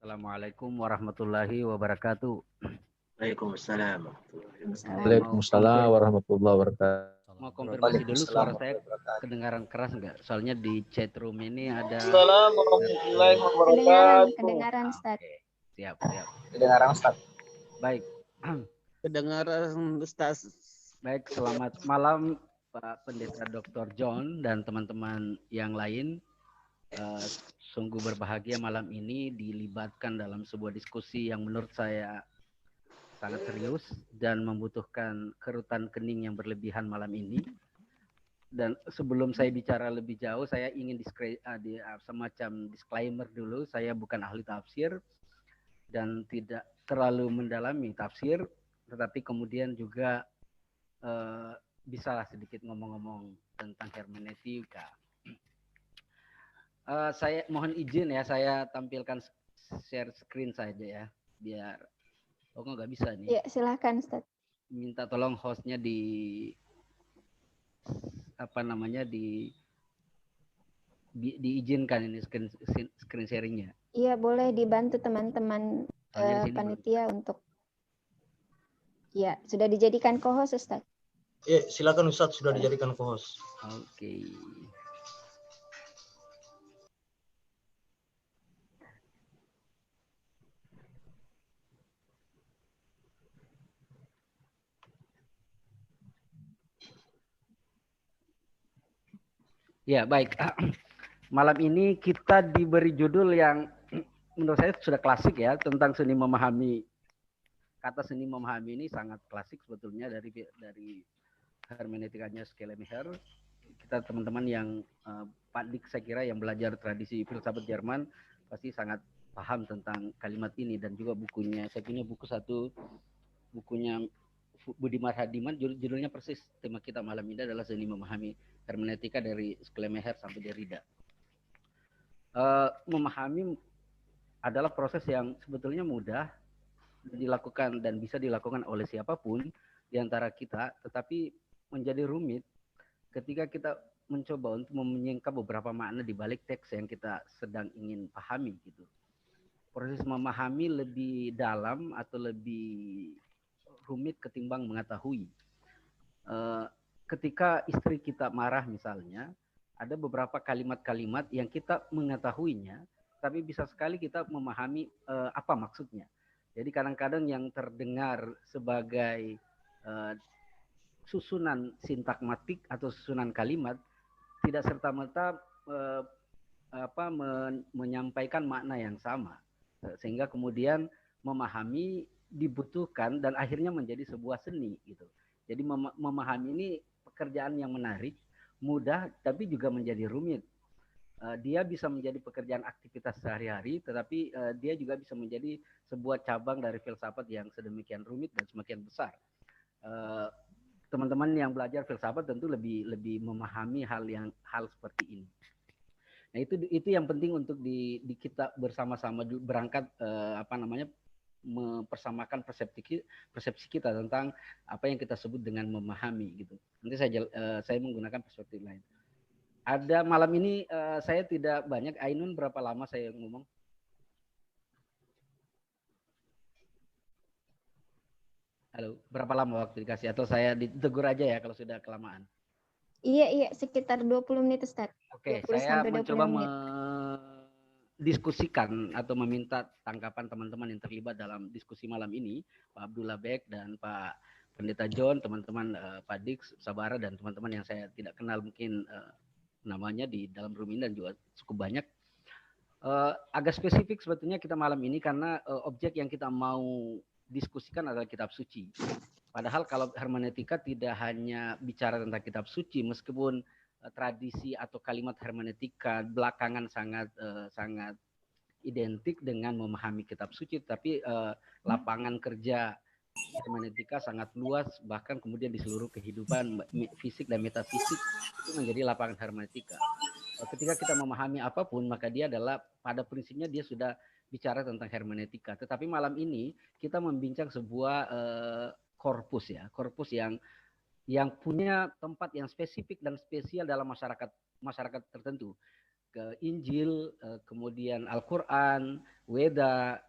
Assalamualaikum warahmatullahi wabarakatuh. Waalaikumsalam. Waalaikumsalam warahmatullahi wabarakatuh. Mau konfirmasi dulu suara saya kedengaran keras enggak? Soalnya di chat room ini ada. Assalamualaikum warahmatullahi wabarakatuh. Kedengaran, Ustaz. Oke, siap. Kedengaran Ustaz. Baik. Kedengaran Ustaz. Baik, selamat malam Pak Pendeta Dr. John dan teman-teman yang lain. Sungguh berbahagia malam ini dilibatkan dalam sebuah diskusi yang menurut saya sangat serius dan membutuhkan kerutan kening yang berlebihan malam ini. Dan sebelum saya bicara lebih jauh, saya ingin semacam disclaimer dulu. Saya bukan ahli tafsir dan tidak terlalu mendalami tafsir, tetapi kemudian juga bisalah sedikit ngomong-ngomong tentang hermeneutika. Saya mohon izin ya, saya tampilkan share screen saja ya, biar nggak bisa nih. Ya, silahkan Ustaz. Minta tolong hostnya diizinkan ini screen sharingnya. Iya, boleh dibantu teman-teman panitia untuk. Ya, sudah dijadikan co-host Ustaz. Ya, silakan Ustaz, sudah dijadikan co-host. Oke. Ya, baik. Malam ini kita diberi judul yang menurut saya sudah klasik ya, tentang seni memahami. Kata seni memahami ini sangat klasik sebetulnya dari hermeneutikanya Schleiermacher. Kita teman-teman yang Pak Dik saya kira yang belajar tradisi filsafat Jerman pasti sangat paham tentang kalimat ini, dan juga bukunya. Saya punya bukunya Budiman Hadiman, judulnya persis tema kita malam ini adalah seni memahami hermeneutika dari Schleiermacher sampai Derrida. Memahami adalah proses yang sebetulnya mudah dilakukan dan bisa dilakukan oleh siapapun di antara kita, tetapi menjadi rumit ketika kita mencoba untuk menyingkap beberapa makna di balik teks yang kita sedang ingin pahami gitu. Proses memahami lebih dalam atau lebih rumit ketimbang mengetahui. Ketika istri kita marah misalnya, ada beberapa kalimat-kalimat yang kita mengetahuinya, tapi bisa sekali kita memahami apa maksudnya. Jadi kadang-kadang yang terdengar sebagai susunan sintakmatik atau susunan kalimat tidak serta-merta menyampaikan makna yang sama, sehingga kemudian memahami dibutuhkan dan akhirnya menjadi sebuah seni gitu. Jadi memahami ini pekerjaan yang menarik, mudah, tapi juga menjadi rumit. Dia bisa menjadi pekerjaan aktivitas sehari-hari, tetapi dia juga bisa menjadi sebuah cabang dari filsafat yang sedemikian rumit dan semakin besar. Teman-teman yang belajar filsafat tentu lebih memahami hal seperti ini. Nah, itu yang penting untuk di kita bersama-sama berangkat mempersamakan persepsi kita tentang apa yang kita sebut dengan memahami gitu. Nanti saya menggunakan perspektif lain. Ada malam ini saya tidak banyak. Ainun, berapa lama saya ngomong? Halo, berapa lama waktu dikasih? Atau saya ditegur aja ya kalau sudah kelamaan? Iya, sekitar 20 menit Ustaz. Oke, saya mencoba diskusikan atau meminta tanggapan teman-teman yang terlibat dalam diskusi malam ini, Pak Abdullah Bek dan Pak Pendeta John, teman-teman Pak Dik, Sabara, dan teman-teman yang saya tidak kenal mungkin namanya di dalam room ini dan juga cukup banyak. Agak spesifik sebetulnya kita malam ini karena objek yang kita mau diskusikan adalah kitab suci. Padahal kalau hermeneutika tidak hanya bicara tentang kitab suci, meskipun tradisi atau kalimat hermeneutika belakangan sangat identik dengan memahami kitab suci, tapi lapangan kerja hermeneutika sangat luas, bahkan kemudian di seluruh kehidupan fisik dan metafisik itu menjadi lapangan hermeneutika. Ketika kita memahami apapun, maka dia adalah pada prinsipnya dia sudah bicara tentang hermeneutika. Tetapi malam ini kita membincang sebuah korpus yang punya tempat yang spesifik dan spesial dalam masyarakat tertentu. ke Injil, kemudian Al-Quran, Weda,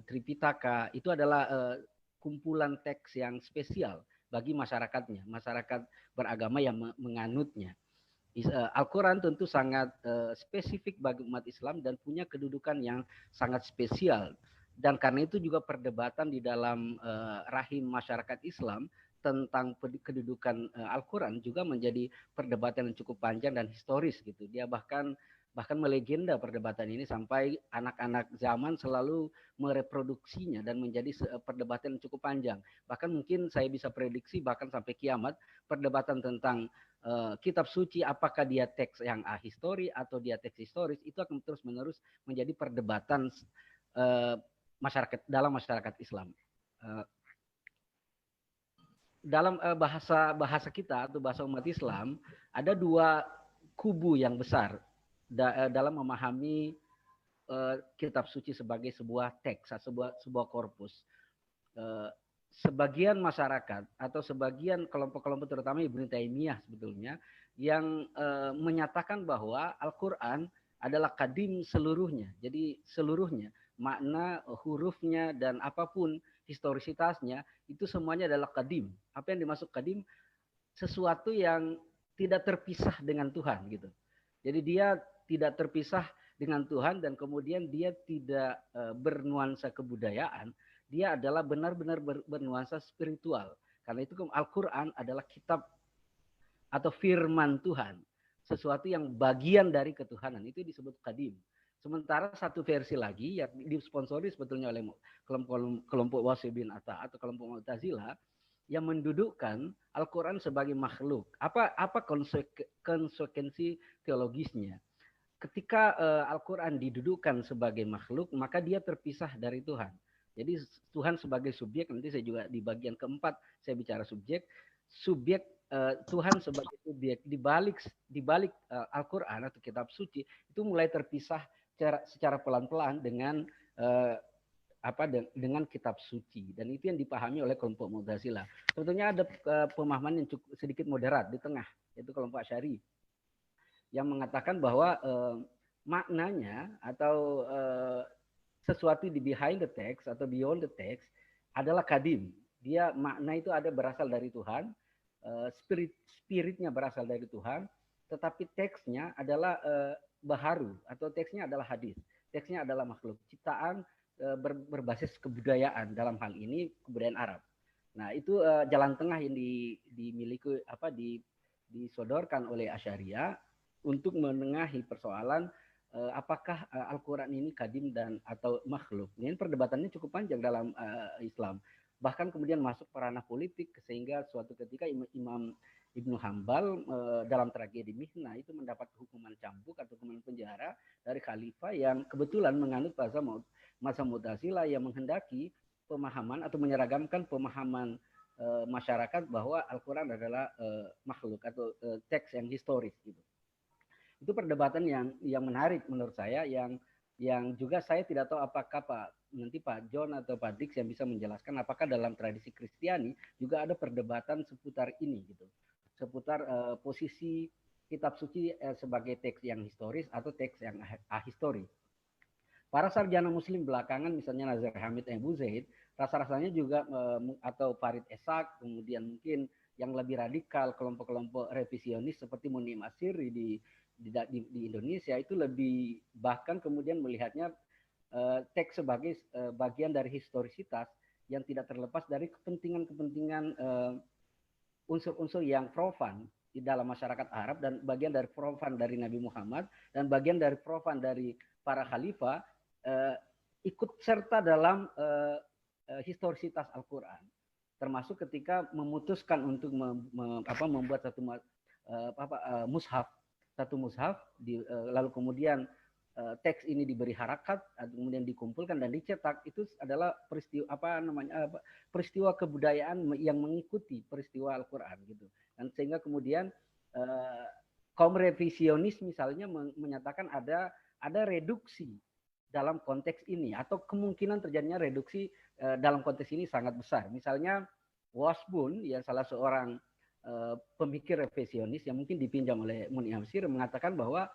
Tripitaka, itu adalah kumpulan teks yang spesial bagi masyarakatnya, masyarakat beragama yang menganutnya. Al-Quran tentu sangat spesifik bagi umat Islam dan punya kedudukan yang sangat spesial. Dan karena itu juga perdebatan di dalam rahim masyarakat Islam tentang kedudukan Al-Quran juga menjadi perdebatan yang cukup panjang dan historis gitu. Dia bahkan melegenda perdebatan ini sampai anak-anak zaman selalu mereproduksinya dan menjadi perdebatan yang cukup panjang. Bahkan mungkin saya bisa prediksi bahkan sampai kiamat perdebatan tentang kitab suci apakah dia teks yang ahistori atau dia teks historis itu akan terus-menerus menjadi perdebatan dalam masyarakat Islam. Dalam bahasa kita atau bahasa umat Islam ada dua kubu yang besar dalam memahami kitab suci sebagai sebuah teks, sebuah korpus. Sebagian masyarakat atau sebagian kelompok-kelompok terutama Ibnu Taimiyah sebetulnya yang menyatakan bahwa Al-Quran adalah kadim seluruhnya. Jadi seluruhnya makna hurufnya dan apapun historisitasnya itu semuanya adalah kadim. Apa yang dimaksud kadim? Sesuatu yang tidak terpisah dengan Tuhan gitu. Jadi dia tidak terpisah dengan Tuhan dan kemudian dia tidak bernuansa kebudayaan. Dia adalah benar-benar bernuansa spiritual. Karena itu Al-Quran adalah kitab atau firman Tuhan. Sesuatu yang bagian dari ketuhanan. Itu disebut kadim. Sementara satu versi lagi yang disponsori sebetulnya oleh kelompok Wasibin atau kelompok Mu'tazilah yang mendudukkan Al-Quran sebagai makhluk. Apa konsekuensi teologisnya? Ketika Al-Quran didudukkan sebagai makhluk, maka dia terpisah dari Tuhan. Jadi Tuhan sebagai subjek, nanti saya juga di bagian keempat saya bicara subjek. Tuhan sebagai subjek di balik Al-Quran atau kitab suci itu mulai terpisah secara pelan-pelan dengan dengan kitab suci, dan itu yang dipahami oleh kelompok Mu'tazilah. Sebetulnya ada pemahaman yang cukup sedikit moderat di tengah, yaitu kelompok Asy'ari yang mengatakan bahwa maknanya atau sesuatu di behind the text atau beyond the text adalah kadim. Dia makna itu ada berasal dari Tuhan, spiritnya berasal dari Tuhan, tetapi teksnya adalah baharu atau teksnya adalah hadis. Teksnya adalah makhluk ciptaan berbasis kebudayaan, dalam hal ini kebudayaan Arab. Nah, itu jalan tengah yang dimiliki disodorkan oleh Asy'ariyah untuk menengahi persoalan apakah Al-Quran ini kadim dan atau makhluk. Ini perdebatannya cukup panjang dalam Islam. Bahkan kemudian masuk ke ranah politik sehingga suatu ketika Imam Ibnu Hambal dalam tragedi Mihna itu mendapat hukuman cambuk atau hukuman penjara dari khalifah yang kebetulan menganut masa Mu'tazilah yang menghendaki pemahaman atau menyeragamkan pemahaman masyarakat bahwa Al-Quran adalah makhluk atau teks yang historis gitu. Itu perdebatan yang menarik menurut saya yang juga saya tidak tahu apakah nanti Pak John atau Pak Dix yang bisa menjelaskan apakah dalam tradisi Kristiani juga ada perdebatan seputar ini gitu. Seputar posisi kitab suci sebagai teks yang historis atau teks yang ahistoris. Para sarjana muslim belakangan misalnya Nazar Hamid Abu Zaid rasa-rasanya juga atau Farid Esak, kemudian mungkin yang lebih radikal kelompok-kelompok revisionis seperti Munim Asyiri di Indonesia itu lebih bahkan kemudian melihatnya teks sebagai bagian dari historisitas yang tidak terlepas dari kepentingan-kepentingan unsur-unsur yang profan di dalam masyarakat Arab dan bagian dari profan dari Nabi Muhammad dan bagian dari profan dari para khalifah ikut serta dalam historisitas Al-Quran, termasuk ketika memutuskan untuk membuat satu mushaf lalu kemudian teks ini diberi harakat, kemudian dikumpulkan dan dicetak. Itu adalah peristiwa kebudayaan yang mengikuti peristiwa Al-Quran gitu. Dan sehingga kemudian kaum revisionis misalnya menyatakan ada reduksi dalam konteks ini atau kemungkinan terjadinya reduksi dalam konteks ini sangat besar. Misalnya Wasbun yang salah seorang pemikir revisionis yang mungkin dipinjam oleh Munim Asyiri mengatakan bahwa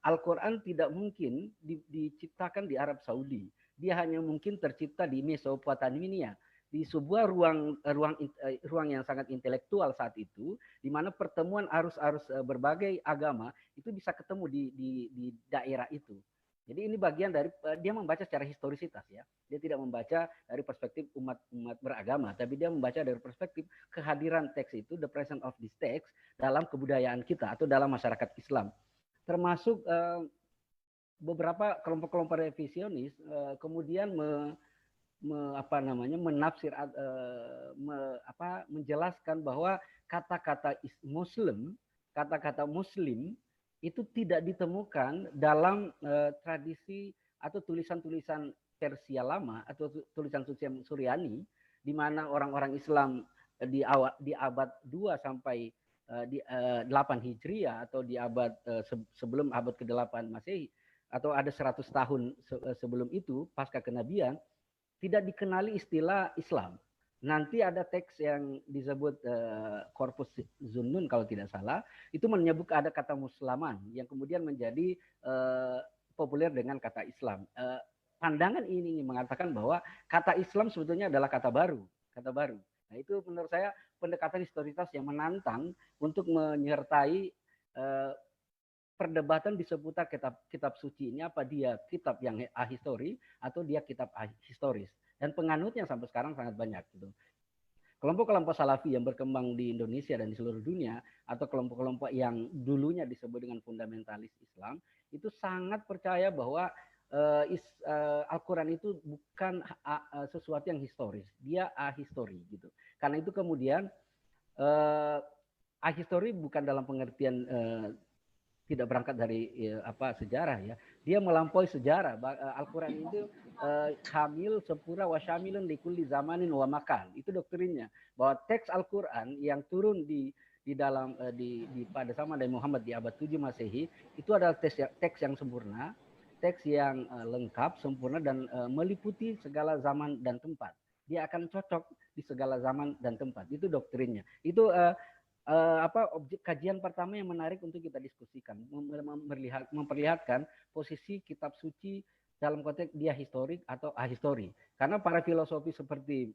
Al-Quran tidak mungkin diciptakan di Arab Saudi. Dia hanya mungkin tercipta di Mesopotamia, di sebuah ruang yang sangat intelektual saat itu, di mana pertemuan arus-arus berbagai agama itu bisa ketemu di daerah itu. Jadi ini bagian dari dia membaca secara historisitas ya. Dia tidak membaca dari perspektif umat beragama, tapi dia membaca dari perspektif kehadiran teks itu, the presence of this text dalam kebudayaan kita atau dalam masyarakat Islam. Termasuk beberapa kelompok-kelompok revisionis kemudian menjelaskan bahwa kata-kata Muslim itu tidak ditemukan dalam tradisi atau tulisan-tulisan Persia lama atau tulisan Suryani, di mana orang-orang Islam di abad 2 sampai di 8 Hijriah atau di abad sebelum abad ke-8 Masehi atau ada 100 tahun sebelum itu pasca kenabian, tidak dikenali istilah Islam. Nanti ada teks yang disebut Corpus Zunnun kalau tidak salah, itu menyebut ada kata Muslaman yang kemudian menjadi populer dengan kata Islam. Pandangan ini mengatakan bahwa kata Islam sebetulnya adalah kata baru. Nah, itu menurut saya pendekatan historitas yang menantang untuk menyertai perdebatan di seputar kitab suci ini, apa dia kitab yang ahistori atau dia kitab historis. Dan penganutnya sampai sekarang sangat banyak gitu. Kelompok-kelompok salafi yang berkembang di Indonesia dan di seluruh dunia atau kelompok-kelompok yang dulunya disebut dengan fundamentalis Islam itu sangat percaya bahwa Al-Quran itu bukan sesuatu yang historis, dia ahistori gitu. Karena itu kemudian ahistori bukan dalam pengertian tidak berangkat dari sejarah ya. Dia melampaui sejarah. Al-Quran itu kamil, sempurna, wa syamilun likulli zamanin wa makan. Itu doktrinnya. Bahwa teks Al-Quran yang turun pada zaman Nabi Muhammad di abad 7 Masehi itu adalah teks yang sempurna, teks yang lengkap, sempurna dan meliputi segala zaman dan tempat. Dia akan cocok di segala zaman dan tempat. Itu doktrinnya. Itu objek kajian pertama yang menarik untuk kita diskusikan, memperlihatkan posisi kitab suci dalam konteks dia historik atau ahistori. Karena para filosofi seperti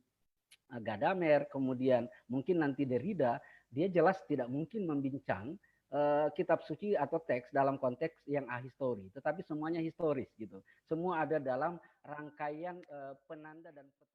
Gadamer, kemudian mungkin nanti Derrida, dia jelas tidak mungkin membincang kitab suci atau teks dalam konteks yang ahistori, tetapi semuanya historis gitu. Semua ada dalam rangkaian penanda dan peta.